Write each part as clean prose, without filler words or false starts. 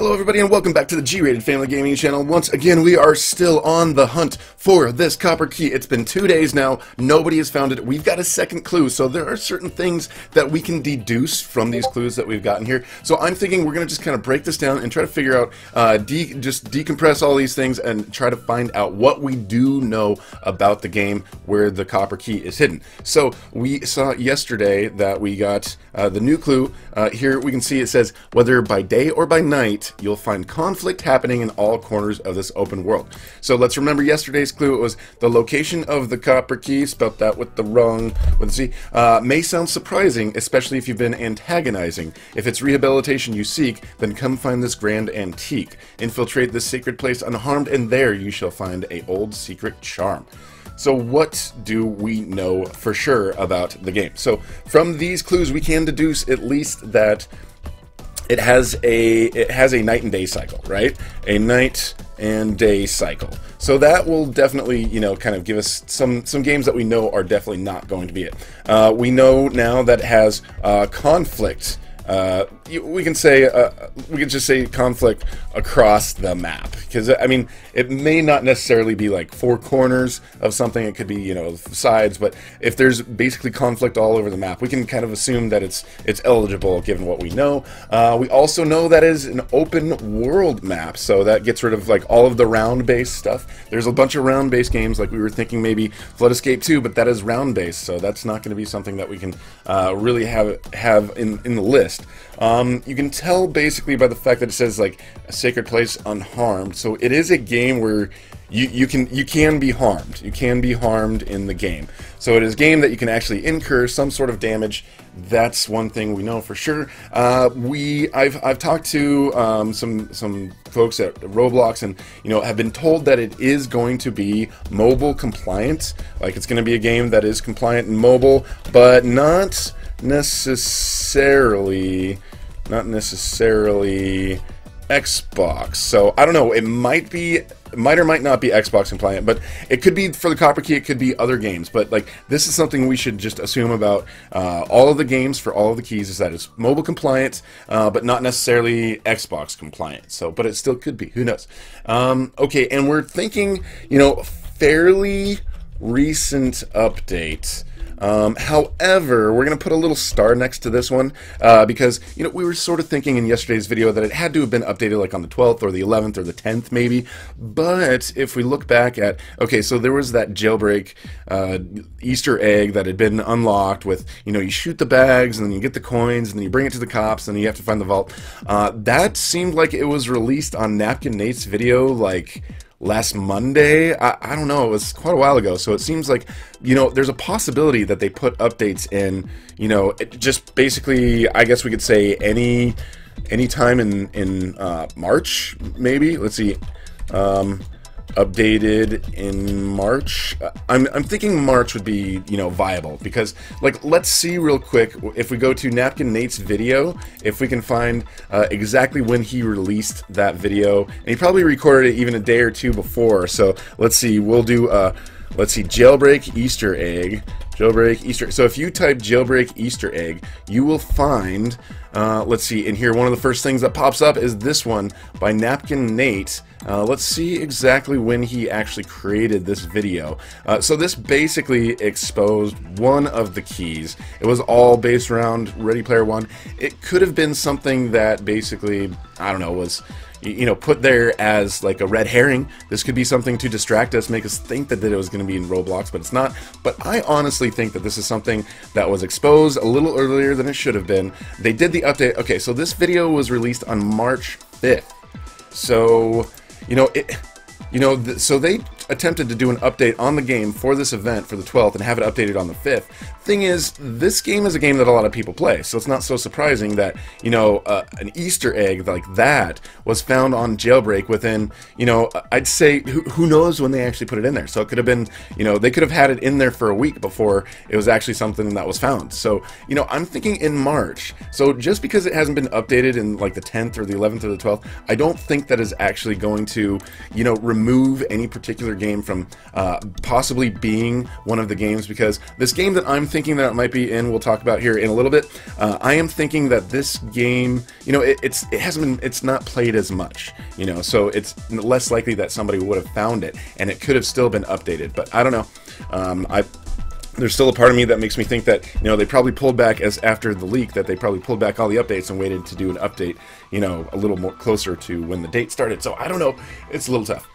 Hello everybody and welcome back to the G-Rated Family Gaming Channel. Once again, we are still on the hunt for this copper key. It's been 2 days now. Nobody has found it. We've got a second clue, so there are certain things that we can deduce from these clues that we've gotten here. So I'm thinking we're going to just kind of break this down and try to figure out, just decompress all these things and try to find out what we do know about the game where the copper key is hidden. So we saw yesterday that we got the new clue. Here we can see it says, whether by day or by night, you'll find conflict happening in all corners of this open world. So let's remember yesterday's clue. It was the location of the copper key, spelt that with the wrong, with the C, may sound surprising, especially if you've been antagonizing. If it's rehabilitation you seek, then come find this grand antique. Infiltrate this sacred place unharmed, and there you shall find a old secret charm. So what do we know for sure about the game? So from these clues we can deduce at least that it has a night and day cycle, right? A night and day cycle. So that will definitely, you know, kind of give us some games that we know are definitely not going to be it. We know now that it has conflict. We can just say conflict across the map, because I mean it may not necessarily be like four corners of something. It could be, you know, sides, but if there's basically conflict all over the map, we can kind of assume that it's eligible given what we know. We also know that is an open world map, so that gets rid of like all of the round based stuff. There's a bunch of round based games, like we were thinking maybe Flood Escape 2, but that is round based, so that's not going to be something that we can really have in the list. You can tell basically by the fact that it says like a sacred place unharmed, so it is a game where you can be harmed. You can be harmed in the game. So it is a game that you can actually incur some sort of damage. That's one thing we know for sure. I've talked to some folks at Roblox, and you know, have been told that it is going to be mobile compliant. Like it's going to be a game that is compliant in mobile, but not necessarily Xbox. So I don't know, it might or might not be Xbox compliant, but it could be for the copper key, it could be other games. But like, this is something we should just assume about all of the games for all of the keys, is that it's mobile compliant, but not necessarily Xbox compliant. So, but it still could be, who knows. Okay, and we're thinking, you know, fairly recent update. However, we're going to put a little star next to this one, because, you know, we were sort of thinking in yesterday's video that it had to have been updated like on the 12th or the 11th or the 10th maybe. But if we look back at, okay, so there was that Jailbreak Easter egg that had been unlocked with, you know, you shoot the bags and then you get the coins and then you bring it to the cops and then you have to find the vault. That seemed like it was released on Napkin Nate's video like last Monday. I don't know, it was quite a while ago, so it seems like, you know, there's a possibility that they put updates in, you know, just basically, I guess we could say any time in March, maybe. Let's see, updated in March. I'm thinking March would be, you know, viable, because like, let's see real quick if we go to Napkin Nate's video, if we can find exactly when he released that video. And he probably recorded it even a day or two before. So let's see, we'll do let's see, Jailbreak Easter Egg. Jailbreak Easter. So if you type Jailbreak Easter Egg, you will find, let's see, in here, one of the first things that pops up is this one by Napkin Nate. Let's see exactly when he actually created this video. So this basically exposed one of the keys. It was all based around Ready Player One. It could have been something that basically, I don't know, was, you know, put there as like a red herring. This could be something to distract us, make us think that it was going to be in Roblox, but it's not. But I honestly think that this is something that was exposed a little earlier than it should have been. They did the update. Okay, so this video was released on March 5th. So, you know, so they attempted to do an update on the game for this event for the 12th and have it updated on the 5th. Thing is, this game is a game that a lot of people play, so it's not so surprising that, you know, an Easter egg like that was found on Jailbreak within, you know, I'd say, who knows when they actually put it in there. So it could have been, you know, they could have had it in there for a week before it was actually something that was found. So, you know, I'm thinking in March. So just because it hasn't been updated in like the 10th or the 11th or the 12th, I don't think that is actually going to, you know, remove any particular game from possibly being one of the games, because this game that I'm thinking thinking that it might be in, we'll talk about here in a little bit. I am thinking that this game, you know, it's not played as much, you know, so it's less likely that somebody would have found it, and it could have still been updated. But I don't know. There's still a part of me that makes me think that, you know, they probably pulled back as after the leak, that they probably pulled back all the updates and waited to do an update, you know, a little more closer to when the date started. So I don't know. It's a little tough.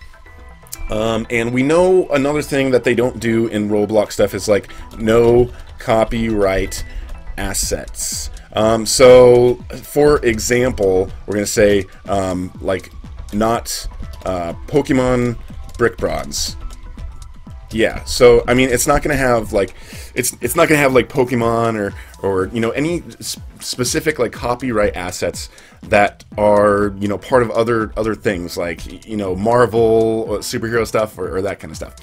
And we know another thing that they don't do in Roblox stuff is like no copyright assets. So for example, we're going to say like not Pokemon Brick Bronze. Yeah, so I mean, it's not gonna have like it's not gonna have like Pokemon or you know, any specific like copyright assets that are, you know, part of other things like, you know, Marvel superhero stuff or that kind of stuff.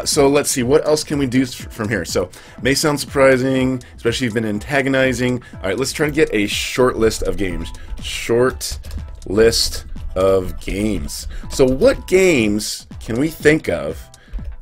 So let's see, what else can we do from here? So may sound surprising, especially if you've been antagonizing. All right, let's try to get a short list of games. Short list of games. So what games can we think of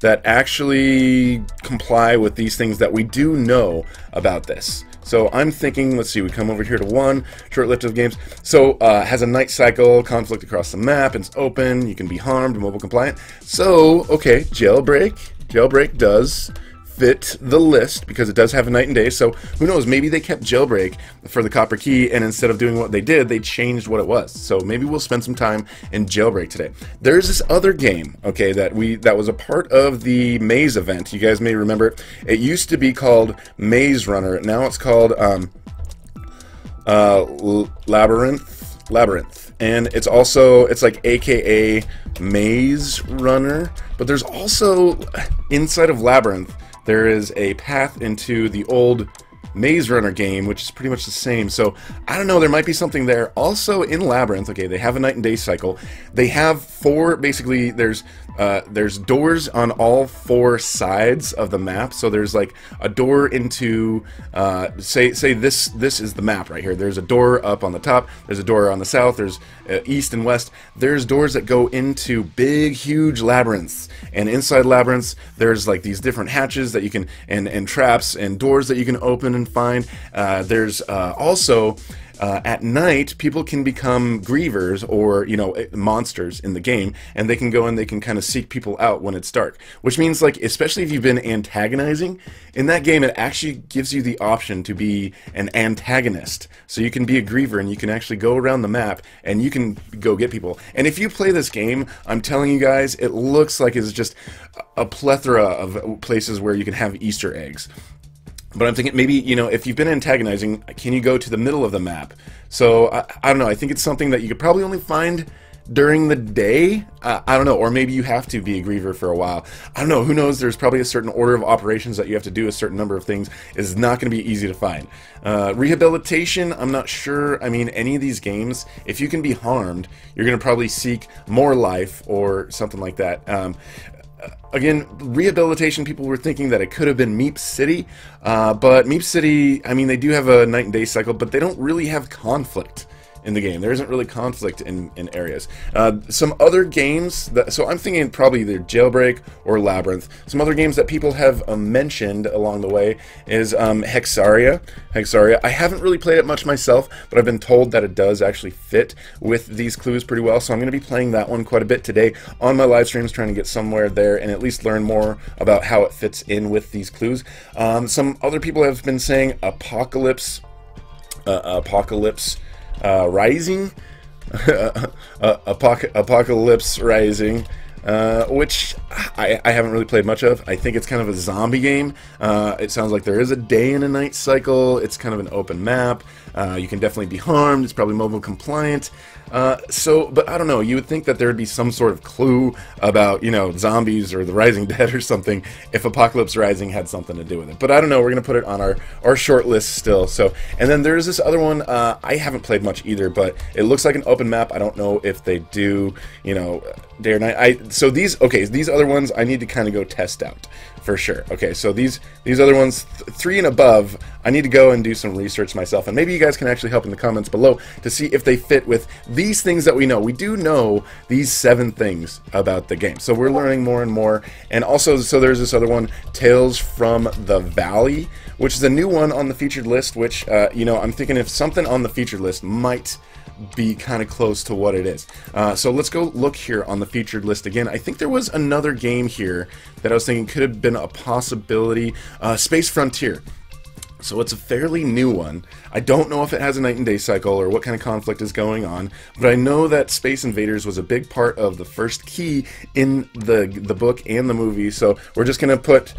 that actually comply with these things that we do know about this? So I'm thinking, let's see, we come over here to one, short list of games. So has a night cycle, conflict across the map, and it's open, you can be harmed, mobile compliant. So, okay, Jailbreak. Jailbreak does fit the list because it does have a night and day. So who knows, maybe they kept Jailbreak for the copper key, and instead of doing what they did, they changed what it was. So maybe we'll spend some time in Jailbreak today. There's this other game, okay, that was a part of the Maze event. You guys may remember it. It used to be called Maze Runner. Now it's called Labyrinth. And it's also, it's like AKA Maze Runner, but there's also inside of Labyrinth there is a path into the old Maze Runner game, which is pretty much the same. So I don't know, there might be something there. Also in Labyrinth, okay, they have a night and day cycle. They have four, basically there's doors on all four sides of the map. So there's like a door into say this is the map right here. There's a door up on the top, there's a door on the south, there's east and west. There's doors that go into big huge labyrinths, and inside labyrinths there's like these different hatches that you can and traps and doors that you can open and find. There's also at night, people can become grievers or, you know, monsters in the game, and they can go and they can kind of seek people out when it's dark. Which means, like, especially if you've been antagonizing, in that game it actually gives you the option to be an antagonist. So you can be a griever and you can actually go around the map and you can go get people. And if you play this game, I'm telling you guys, it looks like it's just a plethora of places where you can have Easter eggs. But I'm thinking maybe, you know, if you've been antagonizing, can you go to the middle of the map? So, I don't know, I think it's something that you could probably only find during the day. I don't know, or maybe you have to be a griever for a while. I don't know, who knows, there's probably a certain order of operations that you have to do, a certain number of things. Is not going to be easy to find. Rehabilitation, I'm not sure. I mean, any of these games, if you can be harmed, you're going to probably seek more life or something like that. Again, rehabilitation, people were thinking that it could have been Meep City, but Meep City, I mean, they do have a night and day cycle, but they don't really have conflict in the game. There isn't really conflict in areas. Some other games, so I'm thinking probably either Jailbreak or Labyrinth. Some other games that people have mentioned along the way is Hexaria. I haven't really played it much myself, but I've been told that it does actually fit with these clues pretty well, so I'm going to be playing that one quite a bit today on my live streams, trying to get somewhere there and at least learn more about how it fits in with these clues. Some other people have been saying Apocalypse Rising, Apocalypse Rising, which I haven't really played much of. I think it's kind of a zombie game. It sounds like there is a day and a night cycle. It's kind of an open map. You can definitely be harmed. It's probably mobile compliant. But I don't know, you would think that there would be some sort of clue about, you know, zombies or the Rising Dead or something if Apocalypse Rising had something to do with it. But I don't know, we're going to put it on our short list still. So, and then there's this other one, I haven't played much either, but it looks like an open map. I don't know if they do, you know, day or night. So these other ones I need to kind of go test out for sure. Okay, so these other ones, 3 and above, I need to go and do some research myself, and maybe you guys can actually help in the comments below to see if they fit with the these things that we know. We do know these 7 things about the game, so we're learning more and more. And also, so there's this other one, Tales from the Valley, which is a new one on the featured list, which, you know, I'm thinking if something on the featured list might be kind of close to what it is. So let's go look here on the featured list again. I think there was another game here that I was thinking could have been a possibility. Space Frontier. So it's a fairly new one. I don't know if it has a night and day cycle or what kind of conflict is going on, but I know that Space Invaders was a big part of the first key in the book and the movie, so we're just going to put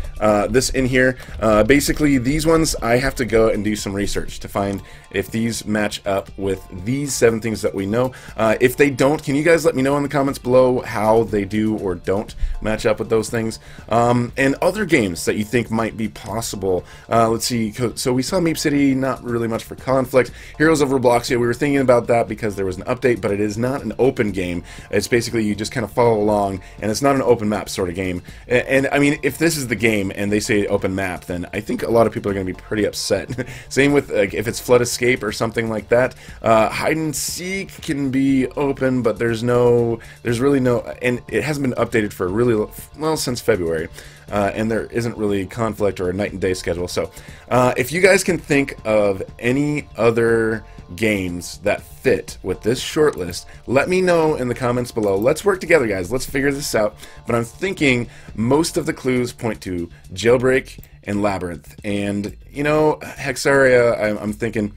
this in here. Basically, these ones, I have to go and do some research to find if these match up with these 7 things that we know. If they don't, can you guys let me know in the comments below how they do or don't match up with those things? And other games that you think might be possible. Let's see. So we saw Meep City, not really much for conflict. Heroes of Robloxia, we were thinking about that because there was an update, but it is not an open game. It's basically you just kind of follow along, and it's not an open map sort of game. And I mean, if this is the game and they say open map, then I think a lot of people are going to be pretty upset. Same with if it's Flood Escape or something like that. Hide and Seek can be open, but there's really no, and it hasn't been updated for really, well, since February. And there isn't really conflict or a night and day schedule. So if you guys can think of any other games that fit with this shortlist, let me know in the comments below. Let's work together, guys. Let's figure this out. But I'm thinking most of the clues point to Jailbreak and Labyrinth. And, you know, Hexaria, I'm thinking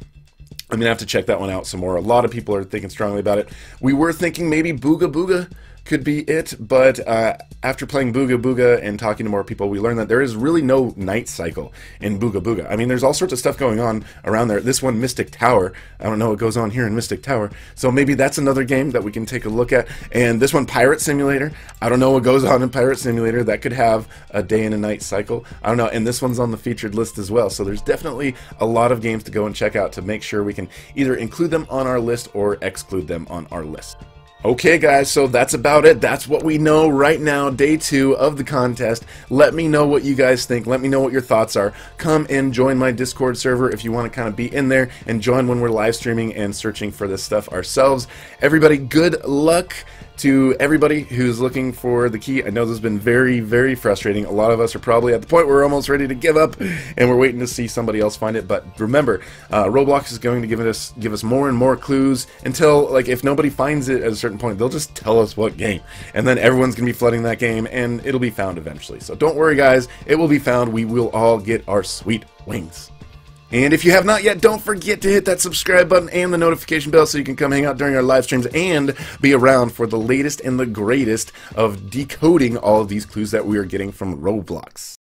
I'm going to have to check that one out some more. A lot of people are thinking strongly about it. We were thinking maybe Booga Booga could be it, but after playing Booga Booga and talking to more people, we learned that there is really no night cycle in Booga Booga. I mean, there's all sorts of stuff going on around there. This one, Mystic Tower, I don't know what goes on here in Mystic Tower, so maybe that's another game that we can take a look at. And this one, Pirate Simulator, I don't know what goes on in Pirate Simulator. That could have a day and a night cycle. I don't know, and this one's on the featured list as well, so there's definitely a lot of games to go and check out to make sure we can either include them on our list or exclude them on our list. Okay guys, so that's about it. That's what we know right now, day 2 of the contest. Let me know what you guys think. Let me know what your thoughts are. Come and join my Discord server if you want to kind of be in there and join when we're live streaming and searching for this stuff ourselves. Everybody, good luck to everybody who's looking for the key. I know this has been very, very frustrating. A lot of us are probably at the point where we're almost ready to give up and we're waiting to see somebody else find it. But remember, Roblox is going to give us more and more clues until, like, if nobody finds it at a certain point, they'll just tell us what game. And then everyone's going to be flooding that game and it'll be found eventually. So don't worry guys, it will be found. We will all get our sweet wings. And if you have not yet, don't forget to hit that subscribe button and the notification bell so you can come hang out during our live streams and be around for the latest and the greatest of decoding all of these clues that we are getting from Roblox.